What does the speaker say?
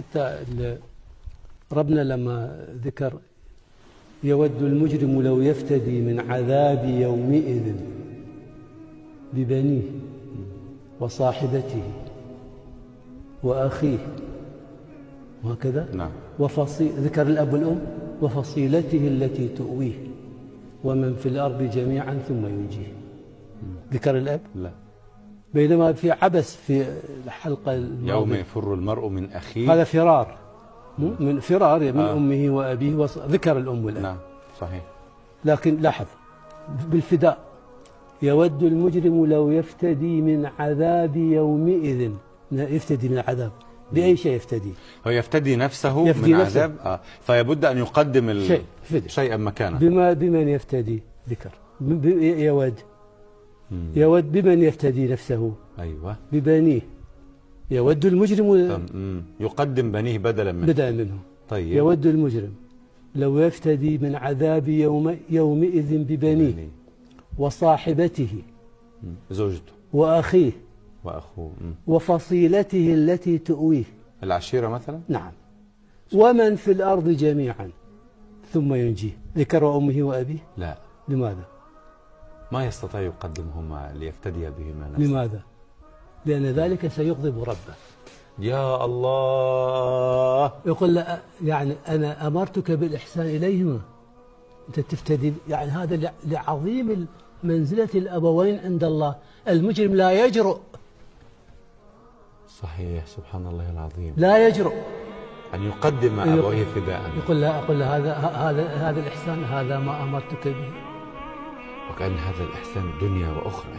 حتى ربنا لما ذكر يود المجرم لو يفتدي من عذاب يومئذ ببنيه وصاحبته وأخيه وهكذا. نعم. ذكر الأب والأم وفصيلته التي تؤويه ومن في الأرض جميعا ثم ينجيه. ذكر الأب؟ لا. بينما في عبس في الحلقة الماضية يوم يفر المرء من أخيه، هذا فرار من فرار من أمه وأبيه ذكر الأم والأب. نعم صحيح. لكن لاحظ بالفداء يود المجرم لو يفتدي من عذاب يومئذ. يفتدي من العذاب بأي شيء يفتدي؟ هو يفتدي نفسه من عذاب فيبد أن يقدم شيئا مكانه. بمن يفتدي؟ ذكر يود بمن يفتدي نفسه؟ أيوة ببنيه. يود المجرم يقدم بنيه بدلا منه. طيب. يود المجرم لو يفتدي من عذاب يومئذ ببنيه وصاحبته زوجته وأخيه وأخوه وفصيلته التي تؤويه، العشيرة مثلا. نعم. ومن في الأرض جميعا ثم ينجيه. ذكر أمه وأبيه؟ لا. لماذا؟ ما يستطيع يقدمهما ليفتدي بهما نفسه. لماذا؟ لأن ذلك سيغضب ربه. يا الله. يقول لا يعني أنا أمرتك بالإحسان إليهما، أنت تفتدي. يعني هذا لعظيم منزلة الأبوين عند الله. المجرم لا يجرؤ. صحيح. سبحان الله العظيم. لا يجرؤ أن يقدم أبويه فداء. يقول لا، أقول له هذا الإحسان، هذا ما أمرتك به. وكأن هذا الإحسان دنيا وأخرى.